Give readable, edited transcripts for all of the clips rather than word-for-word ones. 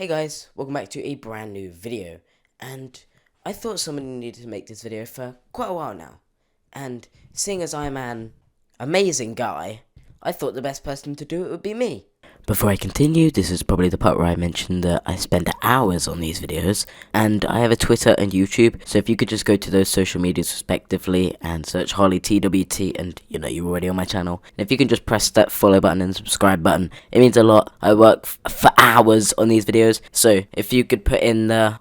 Hey guys, welcome back to a brand new video, and I thought someone needed to make this video for quite a while now, and seeing as I'm an amazing guy, I thought the best person to do it would be me. Before I continue, this is probably the part where I mentioned that I spend hours on these videos, and I have a Twitter and YouTube, so if you could just go to those social medias respectively and search HarleyTBS, and you're already on my channel. And if you can just press that follow button and subscribe button, it means a lot. I work for hours on these videos, so if you could put in the,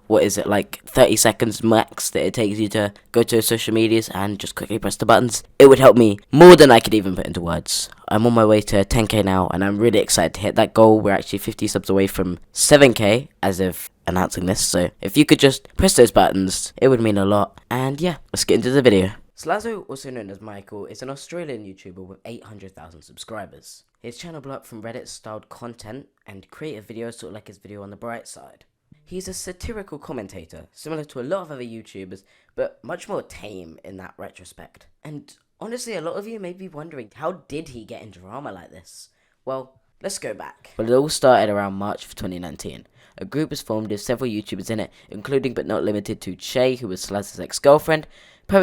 30 seconds max that it takes you to go to social medias and just quickly press the buttons, it would help me more than I could even put into words. I'm on my way to 10k now, and I'm really excited to hit that goal. We're actually 50 subs away from 7k as of announcing this, so if you could just press those buttons, it would mean a lot. And yeah, let's get into the video. Slazo, also known as Michael, is an Australian YouTuber with 800,000 subscribers. His channel blew up from Reddit-styled content and creative videos sort of like his video on the bright side. He's a satirical commentator, similar to a lot of other YouTubers, but much more tame in that retrospect. And honestly, a lot of you may be wondering, how did he get into drama like this? Well, let's go back. Well, it all started around March of 2019. A group was formed with several YouTubers in it, including but not limited to Che, who was Slazo's ex-girlfriend,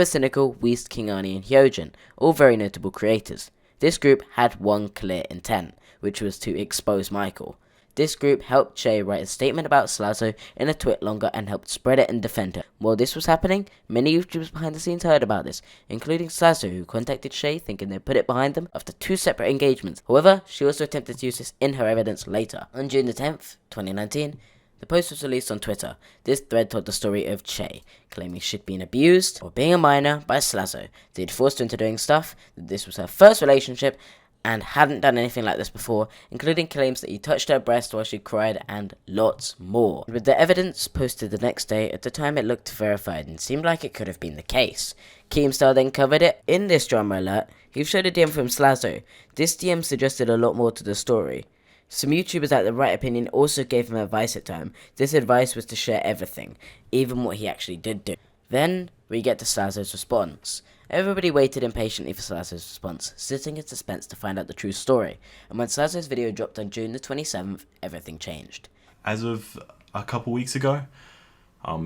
Cynical, Weast, Kingani, and Hyojin, all very notable creators. This group had one clear intent, which was to expose Michael. This group helped Che write a statement about Slazo in a tweet longer and helped spread it and defend her. While this was happening, many YouTubers behind the scenes heard about this, including Slazo, who contacted Che thinking they put it behind them after 2 separate engagements. However, she also attempted to use this in her evidence later. On June the 10th, 2019, the post was released on Twitter. This thread told the story of Che, claiming she'd been abused or being a minor by Slazo. They'd forced her into doing stuff, that this was her first relationship, and hadn't done anything like this before, including claims that he touched her breast while she cried, and lots more. With the evidence posted the next day, at the time it looked verified and seemed like it could have been the case. Keemstar then covered it. In this drama alert, he showed a DM from Slazo. This DM suggested a lot more to the story. Some YouTubers at the right opinion also gave him advice at time. This advice was to share everything, even what he actually did do. Then, we get to Slazo's response. Everybody waited impatiently for Slazo's response, sitting in suspense to find out the true story, and when Slazo's video dropped on June the 27th, everything changed. As of a couple weeks ago,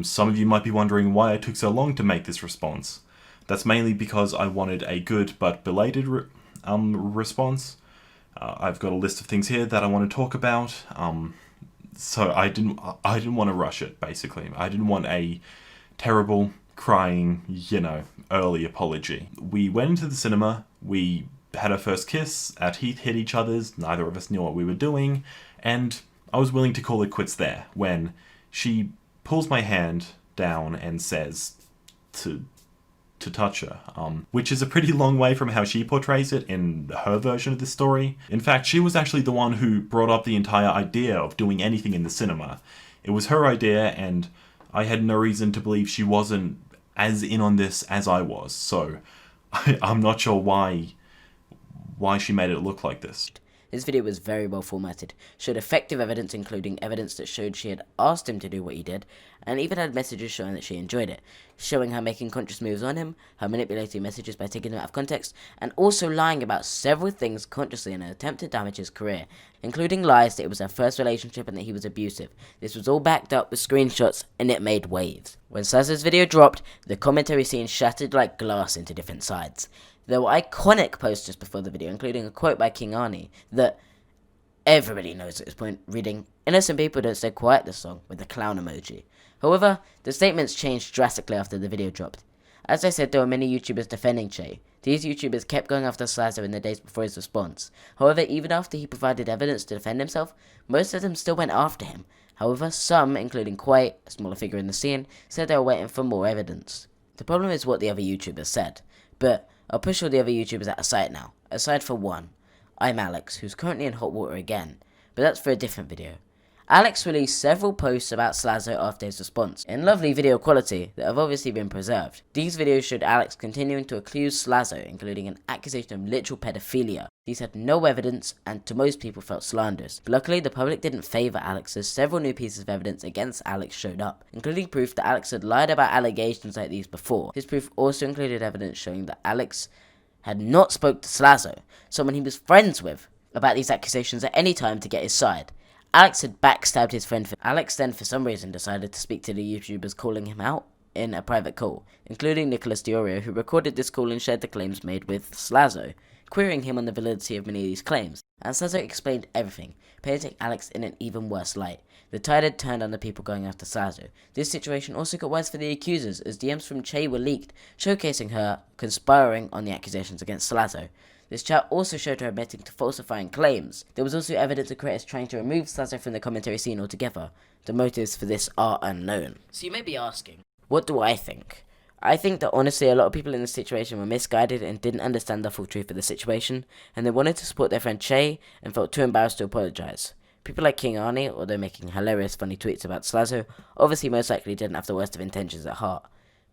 some of you might be wondering why I took so long to make this response. That's mainly because I wanted a good but belated response. I've got a list of things here that I want to talk about, so I didn't want to rush it, basically. I didn't want a terrible, crying, early apology. We went into the cinema, we had our first kiss, our teeth hit each other's, neither of us knew what we were doing, and I was willing to call it quits there, when she pulls my hand down and says to touch her, which is a pretty long way from how she portrays it in her version of the story. In fact, she was actually the one who brought up the entire idea of doing anything in the cinema. It was her idea, and I had no reason to believe she wasn't as in on this as I was, so I'm not sure why she made it look like this. This video was very well formatted, showed effective evidence including evidence that showed she had asked him to do what he did, and even had messages showing that she enjoyed it, showing her making conscious moves on him, her manipulating messages by taking them out of context, and also lying about several things consciously in an attempt to damage his career, including lies that it was her first relationship and that he was abusive. This was all backed up with screenshots, and it made waves. When Slazo's video dropped, the commentary scene shattered like glass into different sides. There were iconic posts just before the video, including a quote by Kingani that everybody knows at this point, reading, "Innocent people don't stay quiet this song," with the clown emoji. However, the statements changed drastically after the video dropped. As I said, there were many YouTubers defending Che. These YouTubers kept going after Slazo in the days before his response. However, even after he provided evidence to defend himself, most of them still went after him. However, some, including Quite, a smaller figure in the scene, said they were waiting for more evidence. The problem is what the other YouTubers said, but I'll push all the other YouTubers out of sight now, aside for one. I'm Alex, who's currently in hot water again, but that's for a different video. Alex released several posts about Slazo after his response, in lovely video quality that have obviously been preserved. These videos showed Alex continuing to accuse Slazo, including an accusation of literal pedophilia. These had no evidence, and to most people felt slanderous. But luckily, the public didn't favour Alex, as several new pieces of evidence against Alex showed up, including proof that Alex had lied about allegations like these before. This proof also included evidence showing that Alex had not spoke to Slazo, someone he was friends with, about these accusations at any time to get his side. Alex had backstabbed his friend. Alex then, for some reason, decided to speak to the YouTubers calling him out in a private call, including Nicholas Diorio, who recorded this call and shared the claims made with Slazo, querying him on the validity of many of these claims. And Slazo explained everything, painting Alex in an even worse light. The tide had turned on the people going after Slazo. This situation also got worse for the accusers, as DMs from Che were leaked, showcasing her conspiring on the accusations against Slazo. This chat also showed her admitting to falsifying claims. There was also evidence of creators trying to remove Slazo from the commentary scene altogether. The motives for this are unknown. So you may be asking, what do I think? I think that honestly a lot of people in this situation were misguided and didn't understand the full truth of the situation, and they wanted to support their friend Che and felt too embarrassed to apologise. People like King Arnie, although making hilarious funny tweets about Slazo, obviously most likely didn't have the worst of intentions at heart.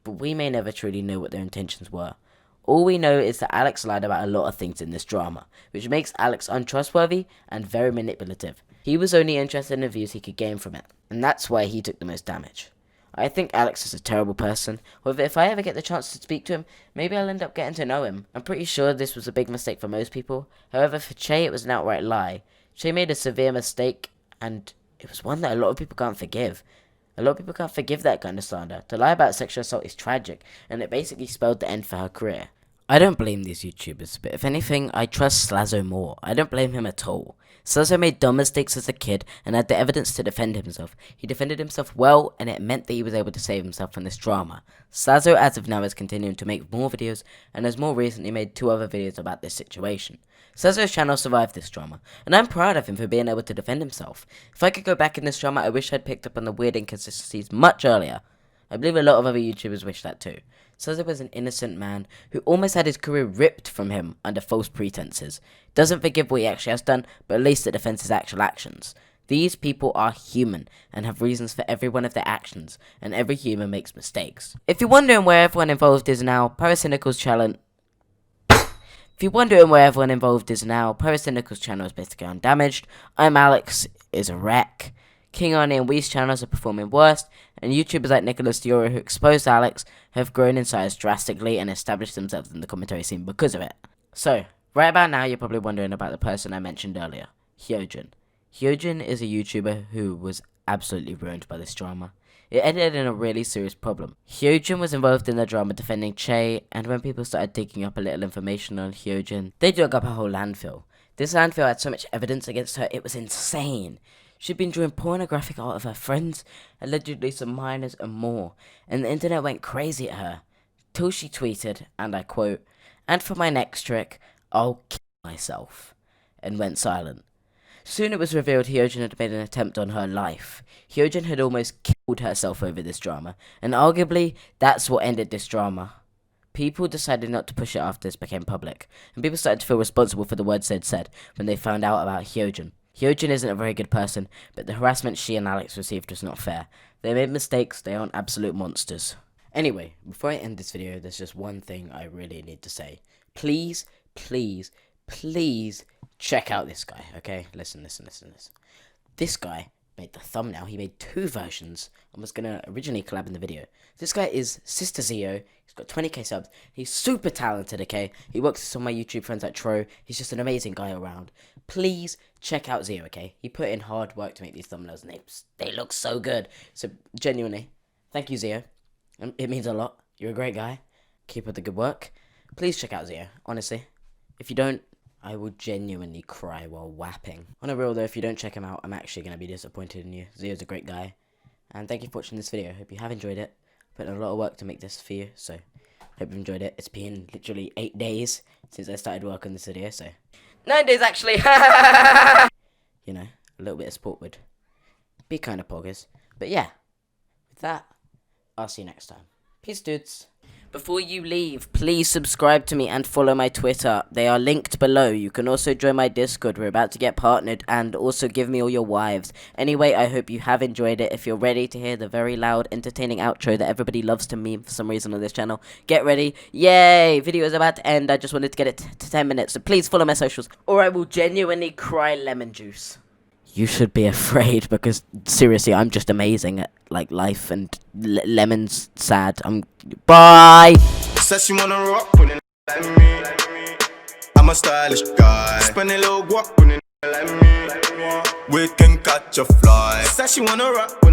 But we may never truly know what their intentions were. All we know is that Alex lied about a lot of things in this drama, which makes Alex untrustworthy and very manipulative. He was only interested in the views he could gain from it, and that's why he took the most damage. I think Alex is a terrible person. However, if I ever get the chance to speak to him, maybe I'll end up getting to know him. I'm pretty sure this was a big mistake for most people. However, for Che, it was an outright lie. Che made a severe mistake, and it was one that a lot of people can't forgive. A lot of people can't forgive that kind of slander. To lie about sexual assault is tragic, and it basically spelled the end for her career. I don't blame these YouTubers, but if anything, I trust Slazo more. I don't blame him at all. Slazo made dumb mistakes as a kid and had the evidence to defend himself. He defended himself well, and it meant that he was able to save himself from this drama. Slazo, as of now, is continuing to make more videos, and has more recently made 2 other videos about this situation. Slazo's channel survived this drama, and I'm proud of him for being able to defend himself. If I could go back in this drama, I wish I'd picked up on the weird inconsistencies much earlier. I believe a lot of other YouTubers wish that too. Slazo was an innocent man who almost had his career ripped from him under false pretenses. Doesn't forgive what he actually has done, but at least it defends his actual actions. These people are human and have reasons for every one of their actions, and every human makes mistakes. If you're wondering where everyone involved is now, Pyrocynical's channel is basically undamaged. I'm Alex is a wreck. King Arnie and Wee's channels are performing worst, and YouTubers like Nicholas Diorio, who exposed Alex, have grown in size drastically and established themselves in the commentary scene because of it. So, right about now, you're probably wondering about the person I mentioned earlier, Hyojin. Hyojin is a YouTuber who was absolutely ruined by this drama. It ended in a really serious problem. Hyojin was involved in the drama defending Che, and when people started digging up a little information on Hyojin, they dug up a whole landfill. This landfill had so much evidence against her, it was insane. She'd been drawing pornographic art of her friends, allegedly some minors and more, and the internet went crazy at her, till she tweeted, and I quote, "And for my next trick, I'll kill myself," and went silent. Soon it was revealed Hyojin had made an attempt on her life. Hyojin had almost killed herself over this drama, and arguably, that's what ended this drama. People decided not to push it after this became public, and people started to feel responsible for the words they'd said when they found out about Hyojin. Hyojin isn't a very good person, but the harassment she and Alex received was not fair. They made mistakes, they aren't absolute monsters. Anyway, before I end this video, there's just one thing I really need to say. Please, please, please check out this guy, okay? Listen. This guy made the thumbnail. He made 2 versions and was going to originally collab in the video. This guy is Sister Zio. He's got 20k subs. He's super talented, okay? He works with some of my YouTube friends like Tro. He's just an amazing guy around. Please check out Zio, okay? He put in hard work to make these thumbnails, and they look so good. So, genuinely, thank you, Zio. It means a lot. You're a great guy. Keep up the good work. Please check out Zio, honestly. If you don't, I will genuinely cry while wapping. On a real though, if you don't check him out, I'm actually going to be disappointed in you. Zio's a great guy. And thank you for watching this video. Hope you have enjoyed it. Put in a lot of work to make this for you, so hope you've enjoyed it. It's been literally 8 days since I started work on this video, so 9 days actually. You know, a little bit of support would be kind of poggers. But yeah, with that, I'll see you next time. Peace, dudes. Before you leave, please subscribe to me and follow my Twitter. They are linked below. You can also join my Discord. We're about to get partnered, and also give me all your wives. Anyway, I hope you have enjoyed it. If you're ready to hear the very loud, entertaining outro that everybody loves to meme for some reason on this channel, get ready. Yay! Video is about to end. I just wanted to get it to 10 minutes, so please follow my socials, or I will genuinely cry lemon juice. You should be afraid, because seriously, I'm just amazing at like life, and Lemon's sad. Bye. Says she wanna rock with it like me. I'm a stylish guy. Spend a little guap with it. We can catch a fly. Said she wanna rock with